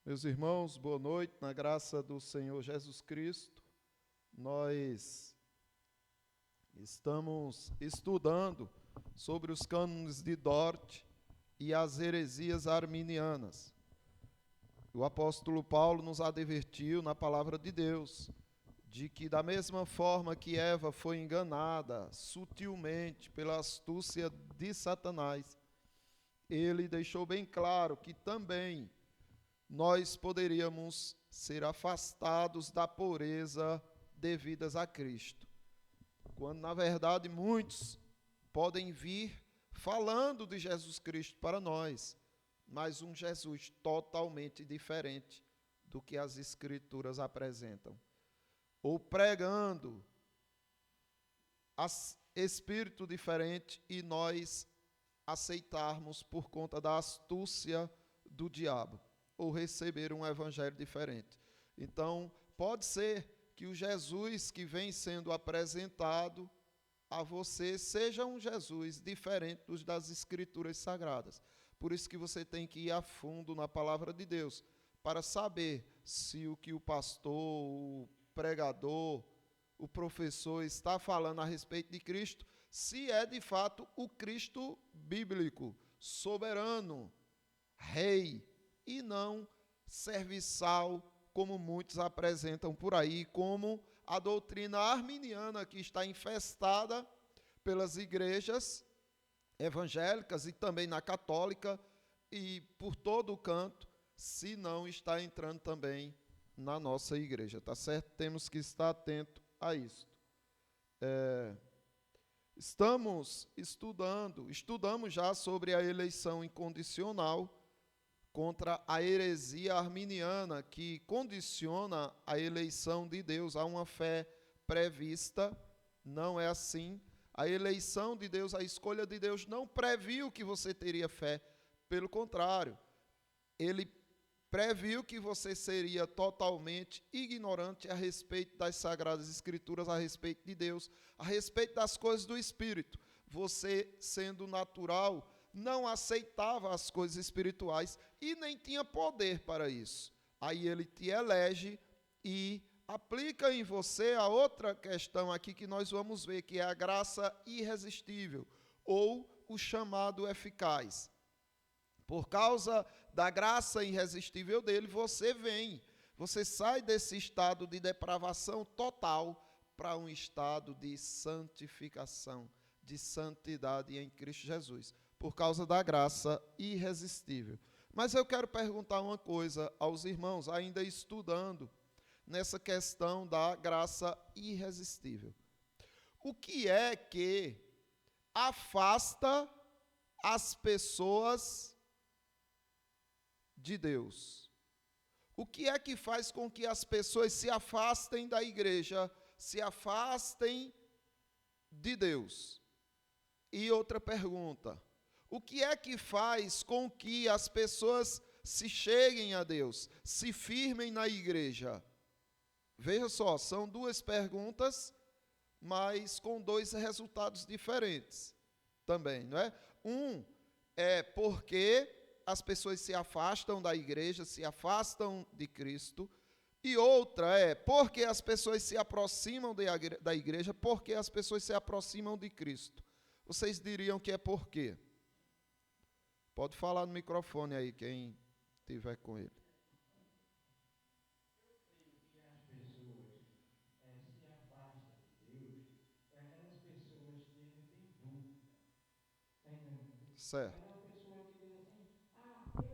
Meus irmãos, boa noite, na graça do Senhor Jesus Cristo. Nós estamos estudando sobre os cânones de Dort e as heresias arminianas. O apóstolo Paulo nos advertiu na palavra de Deus de que da mesma forma que Eva foi enganada sutilmente pela astúcia de Satanás, ele deixou bem claro que também nós poderíamos ser afastados da pureza devidas a Cristo. Quando, na verdade, muitos podem vir falando de Jesus Cristo para nós, mas um Jesus totalmente diferente do que as Escrituras apresentam. Ou pregando espírito diferente e nós aceitarmos por conta da astúcia do diabo, ou receber um evangelho diferente. Então, pode ser que o Jesus que vem sendo apresentado a você seja um Jesus diferente dos das Escrituras Sagradas. Por isso que você tem que ir a fundo na palavra de Deus, para saber se o que o pastor, o pregador, o professor está falando a respeito de Cristo, se é de fato o Cristo bíblico, soberano, rei, e não serviçal, como muitos apresentam por aí, como a doutrina arminiana que está infestada pelas igrejas evangélicas e também na católica e por todo o canto, se não está entrando também na nossa igreja, tá certo? Temos que estar atento a isso. Estudamos já sobre a eleição incondicional contra a heresia arminiana, que condiciona a eleição de Deus a uma fé prevista. Não é assim. A eleição de Deus, a escolha de Deus não previu que você teria fé. Pelo contrário, ele previu que você seria totalmente ignorante a respeito das Sagradas Escrituras, a respeito de Deus, a respeito das coisas do Espírito. Você, sendo natural, não aceitava as coisas espirituais e nem tinha poder para isso. Aí ele te elege e aplica em você a outra questão aqui que nós vamos ver, que é a graça irresistível, ou o chamado eficaz. Por causa da graça irresistível dele, você sai desse estado de depravação total para um estado de santificação, de santidade em Cristo Jesus, por causa da graça irresistível. Mas eu quero perguntar uma coisa aos irmãos, ainda estudando nessa questão da graça irresistível. O que é que afasta as pessoas de Deus? O que é que faz com que as pessoas se afastem da igreja, se afastem de Deus? E outra pergunta: o que é que faz com que as pessoas se cheguem a Deus, se firmem na igreja? Veja só, são duas perguntas, mas com dois resultados diferentes também, não é? Um é porque as pessoas se afastam da igreja, se afastam de Cristo, e outra é porque as pessoas se aproximam da igreja, porque as pessoas se aproximam de Cristo. Vocês diriam que é por quê? Pode falar no microfone aí, quem tiver com ele. Certo. Aquela pessoa que diz assim,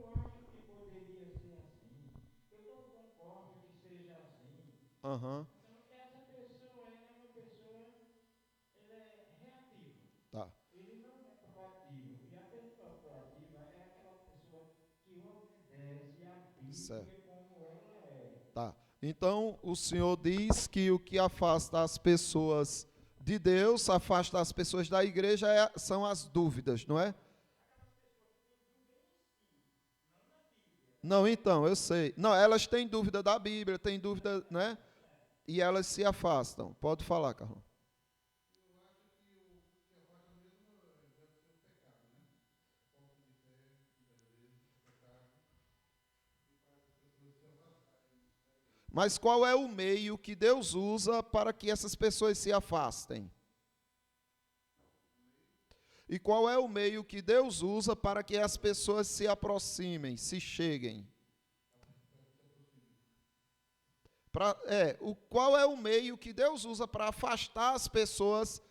eu acho que poderia ser assim, eu não concordo que seja assim. Aham. Então, essa pessoa, ela é uma pessoa, ela é reativa. Tá. Ele não é proativo. E a pessoa proativa é aquela pessoa que obedece à Certo. Bíblia como ela é. Tá. Então, o Senhor diz que o que afasta as pessoas de Deus, afasta as pessoas da igreja, são as dúvidas, não é? Não, então, eu sei. Não, elas têm dúvida da Bíblia, têm dúvida, né? E elas se afastam. Pode falar, Carlão. Mas qual é o meio que Deus usa para que essas pessoas se afastem? E qual é o meio que Deus usa para que as pessoas se aproximem, se cheguem? Qual é o meio que Deus usa para afastar as pessoas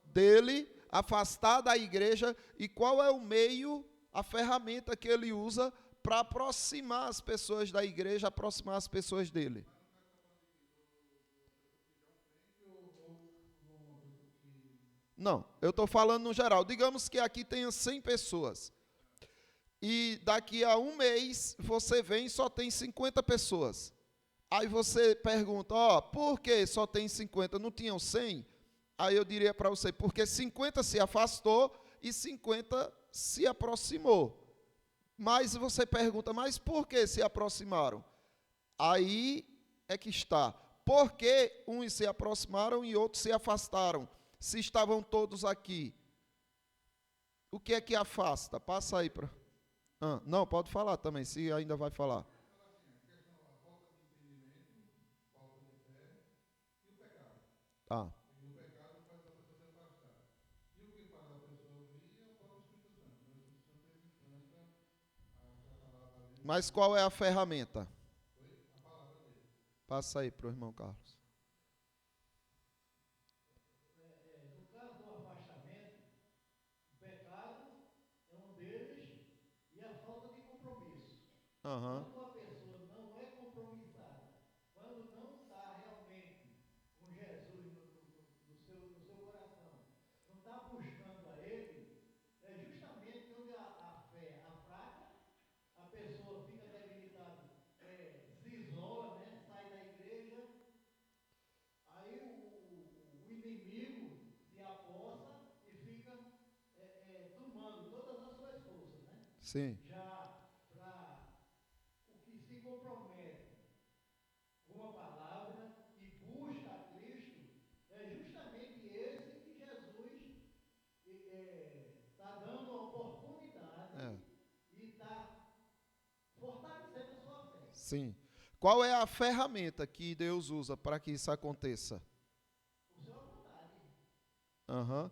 dele, afastar da igreja, e qual é o meio, a ferramenta que ele usa para aproximar as pessoas da igreja, aproximar as pessoas dele? Não, eu estou falando no geral. Digamos que aqui tenha 100 pessoas. E daqui a um mês você vem e só tem 50 pessoas. Aí você pergunta, por que só tem 50? Não tinham 100? Aí eu diria para você, porque 50 se afastou e 50 se aproximou. Mas você pergunta, mas por que se aproximaram? Aí é que está. Por que uns se aproximaram e outros se afastaram? Se estavam todos aqui. O que é que afasta? Passa aí para... não, pode falar também, se ainda vai falar. Tá. Mas qual é a ferramenta? Passa aí para o irmão Carlos. No caso do afastamento, o pecado é um deles e a falta de compromisso. Aham. Quando a pessoa não é compromissada, quando não está realmente com Jesus no seu coração, não está buscando a Ele, é justamente onde a fé afraca, a pessoa fica debilitada, se isola, né, sai da igreja, aí o inimigo se apossa e fica tomando todas as suas forças, né? Sim. Já para o que se compromete com a palavra e busca a Cristo, é justamente esse que Jesus está dando a oportunidade e está fortalecendo a sua fé. Sim. Qual é a ferramenta que Deus usa para que isso aconteça? O seu vontade. Aham.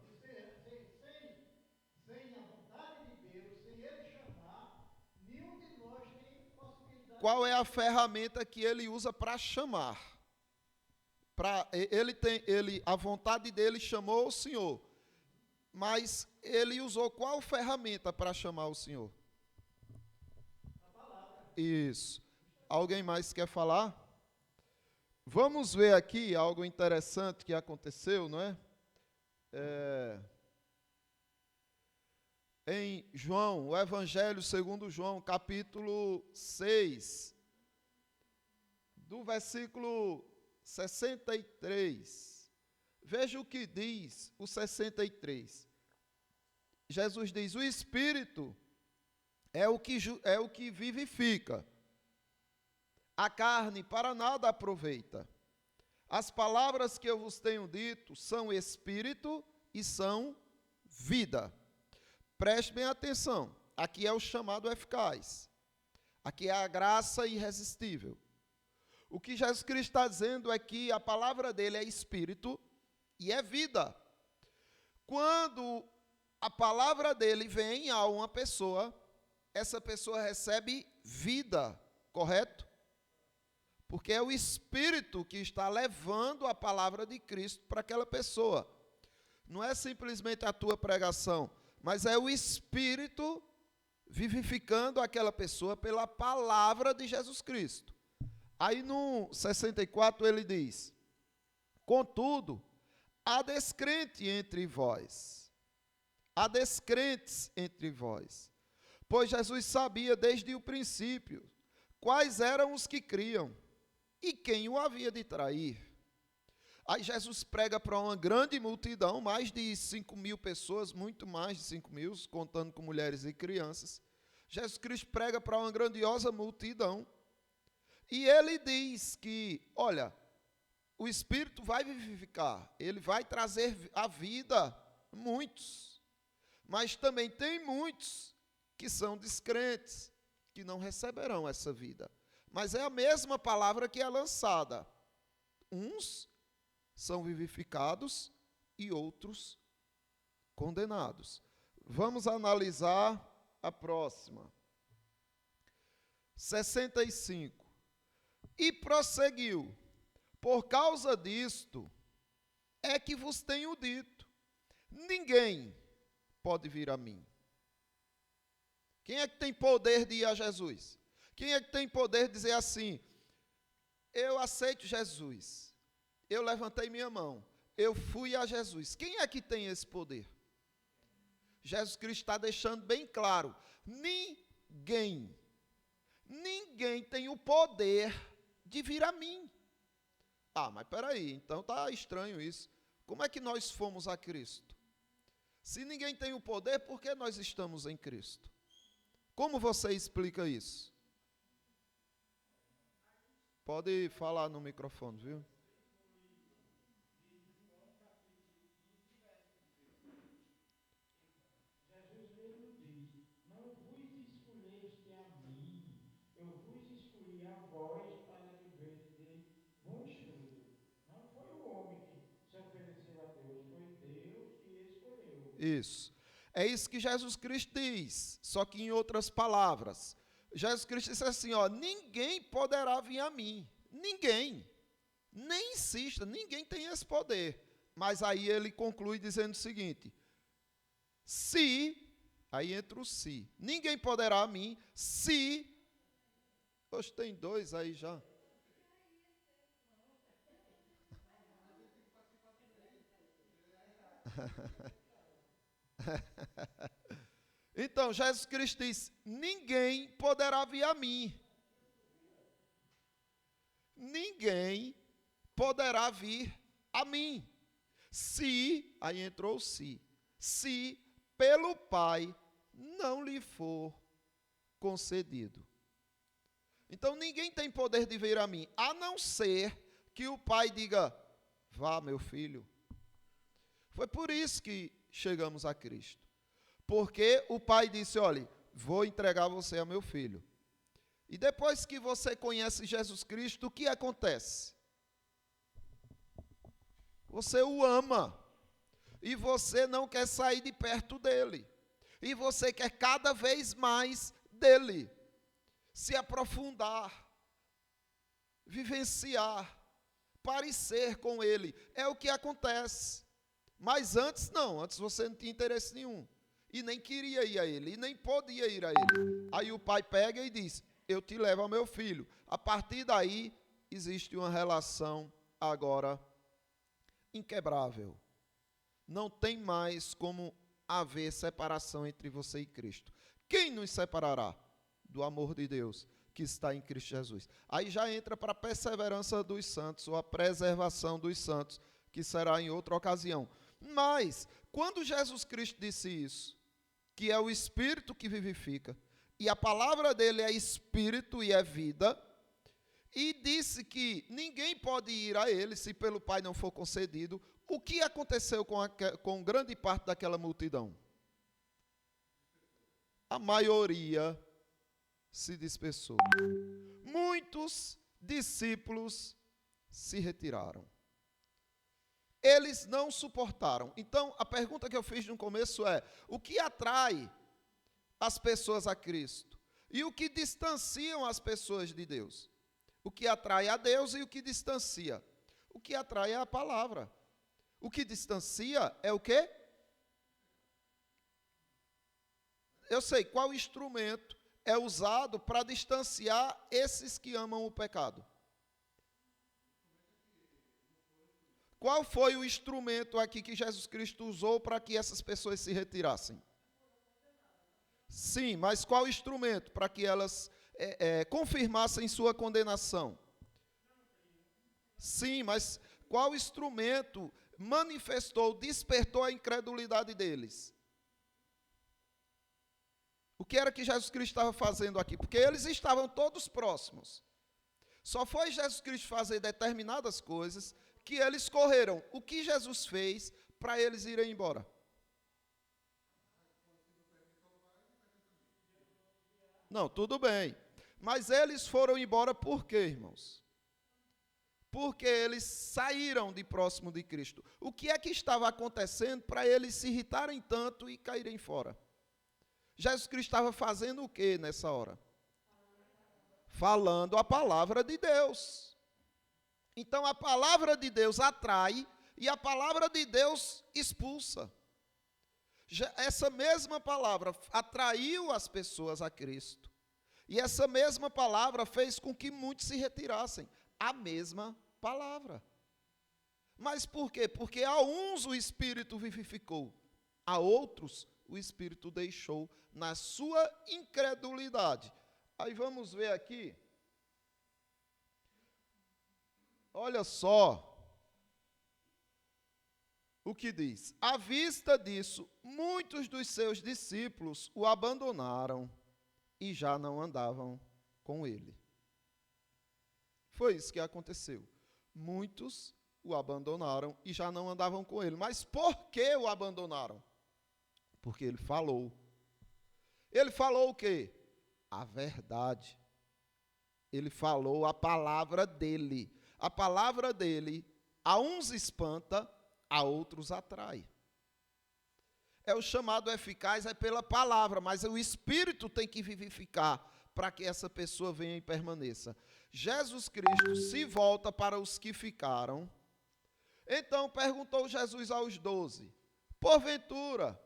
Sem a vontade de Deus, sem Ele chamar, nenhum de nós tem possibilidade. Qual é a ferramenta que ele usa para chamar? A vontade dele chamou o Senhor. Mas ele usou qual ferramenta para chamar o Senhor? A palavra. Isso. Alguém mais quer falar? Vamos ver aqui algo interessante que aconteceu, não é? Em João, o Evangelho segundo João, capítulo 6, do versículo 63. Veja o que diz o 63. Jesus diz, o Espírito é o que vivifica. A carne para nada aproveita. As palavras que eu vos tenho dito são espírito e são vida. Preste bem atenção. Aqui é o chamado eficaz. Aqui é a graça irresistível. O que Jesus Cristo está dizendo é que a palavra dele é espírito e é vida. Quando a palavra dele vem a uma pessoa, essa pessoa recebe vida, correto? Porque é o Espírito que está levando a palavra de Cristo para aquela pessoa. Não é simplesmente a tua pregação, mas é o Espírito vivificando aquela pessoa pela palavra de Jesus Cristo. Aí no 64 ele diz, contudo, há descrente entre vós. Há descrentes entre vós. Pois Jesus sabia desde o princípio quais eram os que criam e quem o havia de trair. Aí Jesus prega para uma grande multidão, mais de 5.000 pessoas, muito mais de 5.000, contando com mulheres e crianças. Jesus Cristo prega para uma grandiosa multidão. E ele diz que, olha, o Espírito vai vivificar, ele vai trazer à vida muitos. Mas também tem muitos que são descrentes, que não receberão essa vida. mas é a mesma palavra que é lançada. Uns são vivificados e outros condenados. Vamos analisar a próxima. 65. E prosseguiu: por causa disto é que vos tenho dito, ninguém pode vir a mim. Quem é que tem poder de ir a Jesus? Quem é que tem poder de dizer assim: eu aceito Jesus, eu levantei minha mão, eu fui a Jesus? Quem é que tem esse poder? Jesus Cristo está deixando bem claro: ninguém tem o poder de vir a mim. Mas peraí, então está estranho isso. Como é que nós fomos a Cristo? Se ninguém tem o poder, por que nós estamos em Cristo? Como você explica isso? Pode falar no microfone, viu? Jesus mesmo diz: não vos escolheste a mim, eu vos escolhi a vós para que dê muitos frutos. Não foi o homem que se ofereceu a Deus, foi Deus que escolheu. Isso. É isso que Jesus Cristo diz, só que em outras palavras. Jesus Cristo disse assim, ninguém poderá vir a mim. Ninguém. Nem insista, ninguém tem esse poder. Mas aí ele conclui dizendo o seguinte: aí entra o se. Ninguém poderá a mim, se... Hoje tem dois aí já. Então, Jesus Cristo diz: ninguém poderá vir a mim. Ninguém poderá vir a mim. Se, aí entrou o se pelo Pai não lhe for concedido. Então, ninguém tem poder de vir a mim, a não ser que o Pai diga: vá, meu filho. Foi por isso que chegamos a Cristo. Porque o Pai disse: olha, vou entregar você a meu filho. E depois que você conhece Jesus Cristo, o que acontece? Você o ama. E você não quer sair de perto dele. E você quer cada vez mais dele. Se aprofundar. Vivenciar. Parecer com ele. É o que acontece. Mas antes não. Antes você não tinha interesse nenhum. E nem queria ir a ele. E nem podia ir a ele. Aí o pai pega e diz: eu te levo ao meu filho. A partir daí, existe uma relação agora inquebrável. Não tem mais como haver separação entre você e Cristo. Quem nos separará do amor de Deus que está em Cristo Jesus? Aí já entra para a perseverança dos santos, ou a preservação dos santos, que será em outra ocasião. Mas, quando Jesus Cristo disse isso, que é o Espírito que vivifica, e a palavra dele é Espírito e é vida, e disse que ninguém pode ir a ele se pelo Pai não for concedido, o que aconteceu com grande parte daquela multidão? A maioria se dispersou. Muitos discípulos se retiraram. Eles não suportaram. Então, a pergunta que eu fiz no começo é: o que atrai as pessoas a Cristo? E o que distanciam as pessoas de Deus? O que atrai a Deus e o que distancia? O que atrai é a palavra. O que distancia é o quê? Eu sei qual instrumento é usado para distanciar esses que amam o pecado. Qual foi o instrumento aqui que Jesus Cristo usou para que essas pessoas se retirassem? Sim, mas qual instrumento para que elas confirmassem sua condenação? Sim, mas qual instrumento manifestou, despertou a incredulidade deles? O que era que Jesus Cristo estava fazendo aqui? Porque eles estavam todos próximos. Só foi Jesus Cristo fazer determinadas coisas que eles correram. O que Jesus fez para eles irem embora? Não, tudo bem. Mas eles foram embora por quê, irmãos? Porque eles saíram de próximo de Cristo. O que é que estava acontecendo para eles se irritarem tanto e caírem fora? Jesus Cristo estava fazendo o que nessa hora? Falando a palavra de Deus. Então a palavra de Deus atrai e a palavra de Deus expulsa. Essa mesma palavra atraiu as pessoas a Cristo. E essa mesma palavra fez com que muitos se retirassem. A mesma palavra. Mas por quê? Porque a uns o Espírito vivificou, a outros o Espírito deixou na sua incredulidade. Aí vamos ver aqui. Olha só o que diz. À vista disso, muitos dos seus discípulos o abandonaram e já não andavam com ele. Foi isso que aconteceu. Muitos o abandonaram e já não andavam com ele. Mas por que o abandonaram? Porque ele falou. Ele falou o quê? A verdade. Ele falou a palavra dele. A palavra dele, a uns espanta, a outros atrai. É o chamado eficaz, é pela palavra, mas o Espírito tem que vivificar para que essa pessoa venha e permaneça. Jesus Cristo se volta para os que ficaram. Então perguntou Jesus aos 12, porventura,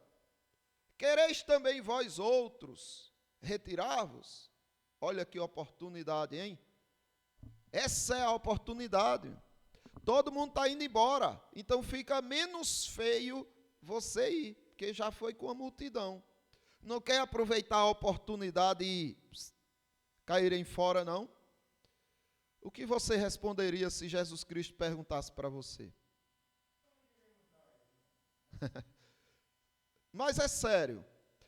quereis também vós outros retirar-vos? Olha que oportunidade, hein? Essa é a oportunidade. Todo mundo está indo embora, então fica menos feio você ir, porque já foi com a multidão. Não quer aproveitar a oportunidade e caírem fora, não? O que você responderia se Jesus Cristo perguntasse para você? Mas é sério,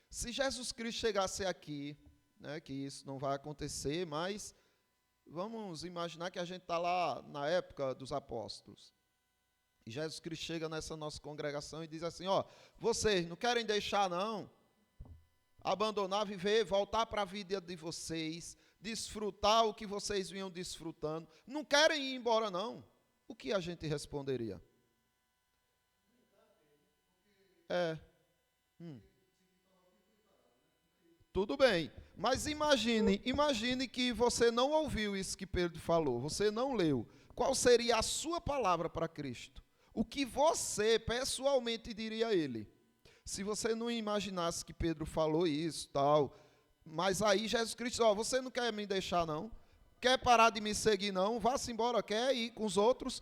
se Jesus Cristo chegasse aqui, né, que isso não vai acontecer, mas vamos imaginar que a gente está lá na época dos apóstolos. E Jesus Cristo chega nessa nossa congregação e diz assim, ó, vocês não querem deixar não, abandonar, viver, voltar para a vida de vocês, desfrutar o que vocês vinham desfrutando, não querem ir embora não. O que a gente responderia? Tudo bem, mas imagine que você não ouviu isso que Pedro falou, você não leu. Qual seria a sua palavra para Cristo? O que você pessoalmente diria a ele? Se você não imaginasse que Pedro falou isso, tal, mas aí Jesus Cristo diz, ó, você não quer me deixar não? Quer parar de me seguir não? Vá-se embora, quer ir com os outros?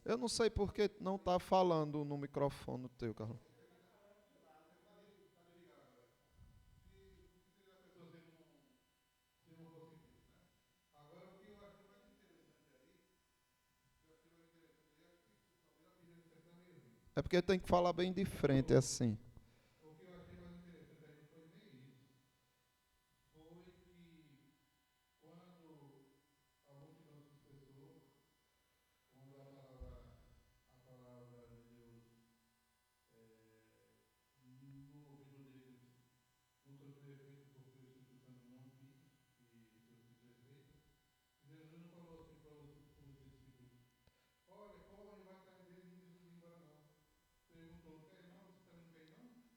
Eu não sei por que não está falando no microfone teu, Carlos. É porque tem que falar bem de frente, assim.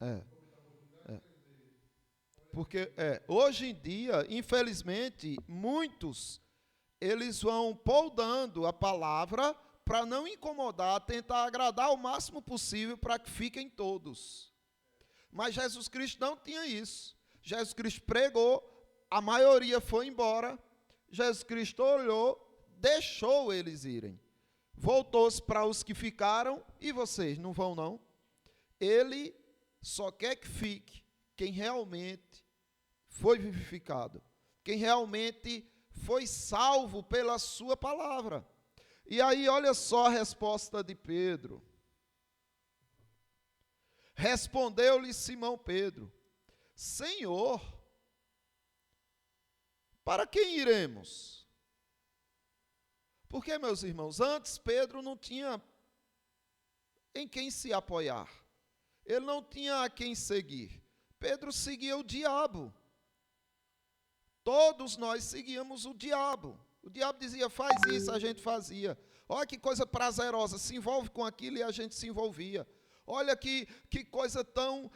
É, é. Porque hoje em dia, infelizmente, muitos, eles vão poldando a palavra para não incomodar, tentar agradar o máximo possível para que fiquem todos. Mas Jesus Cristo não tinha isso. Jesus Cristo pregou, a maioria foi embora, Jesus Cristo olhou, deixou eles irem. Voltou-se para os que ficaram, e vocês não vão não? Ele só quer que fique quem realmente foi vivificado, quem realmente foi salvo pela sua palavra. E aí olha só a resposta de Pedro. Respondeu-lhe Simão Pedro, Senhor, para quem iremos? Porque, meus irmãos, antes Pedro não tinha em quem se apoiar. Ele não tinha a quem seguir. Pedro seguia o diabo. Todos nós seguíamos o diabo. O diabo dizia, faz isso, a gente fazia. Olha que coisa prazerosa, se envolve com aquilo e a gente se envolvia. Olha que coisa tão,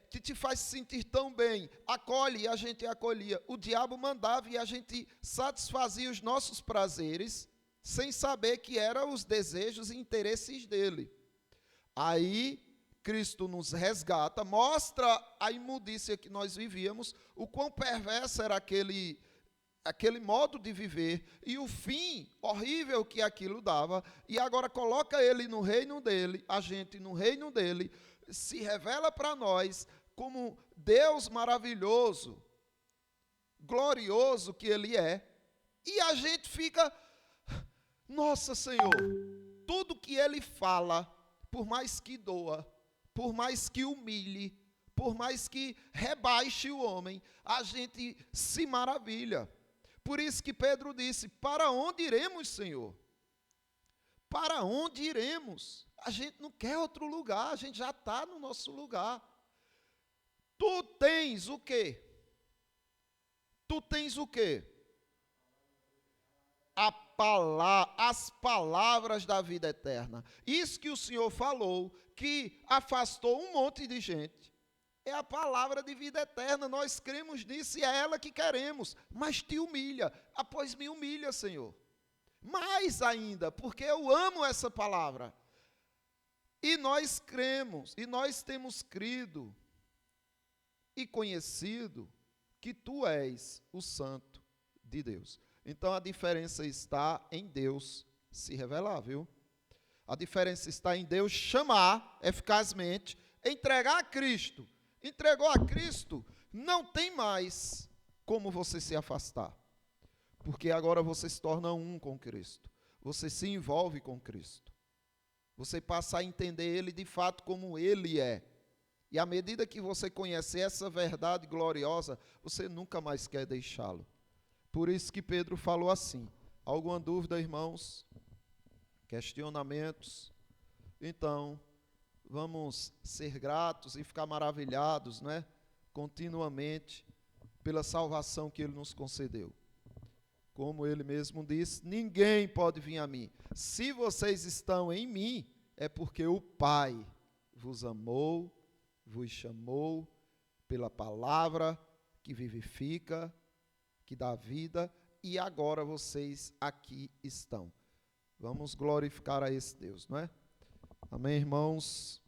que te faz se sentir tão bem. Acolhe e a gente acolhia. O diabo mandava e a gente satisfazia os nossos prazeres, sem saber que eram os desejos e interesses dele. Aí, Cristo nos resgata, mostra a imundícia que nós vivíamos, o quão perverso era aquele modo de viver, e o fim horrível que aquilo dava, e agora coloca ele no reino dele, a gente no reino dele, se revela para nós como Deus maravilhoso, glorioso que ele é, e a gente fica, nossa Senhor, tudo que ele fala, por mais que doa, por mais que humilhe, por mais que rebaixe o homem, a gente se maravilha. Por isso que Pedro disse, para onde iremos, Senhor? Para onde iremos? A gente não quer outro lugar, a gente já está no nosso lugar. Tu tens o quê? Tu tens o quê? As palavras da vida eterna. Isso que o Senhor falou, que afastou um monte de gente, é a palavra de vida eterna. Nós cremos nisso e é ela que queremos. Mas te humilha. Pois me humilha, Senhor. Mais ainda, porque eu amo essa palavra. E nós cremos, e nós temos crido e conhecido que tu és o Santo de Deus. Então a diferença está em Deus se revelar, viu? A diferença está em Deus chamar eficazmente, entregar a Cristo. Entregou a Cristo, não tem mais como você se afastar. Porque agora você se torna um com Cristo. Você se envolve com Cristo. Você passa a entender Ele de fato como Ele é. E à medida que você conhece essa verdade gloriosa, você nunca mais quer deixá-lo. Por isso que Pedro falou assim. Alguma dúvida, irmãos? Questionamentos? Então, vamos ser gratos e ficar maravilhados, né? Continuamente, pela salvação que Ele nos concedeu. Como Ele mesmo disse, ninguém pode vir a mim. Se vocês estão em mim, é porque o Pai vos amou, vos chamou pela palavra que vivifica, que dá vida, e agora vocês aqui estão. Vamos glorificar a esse Deus, não é? Amém, irmãos?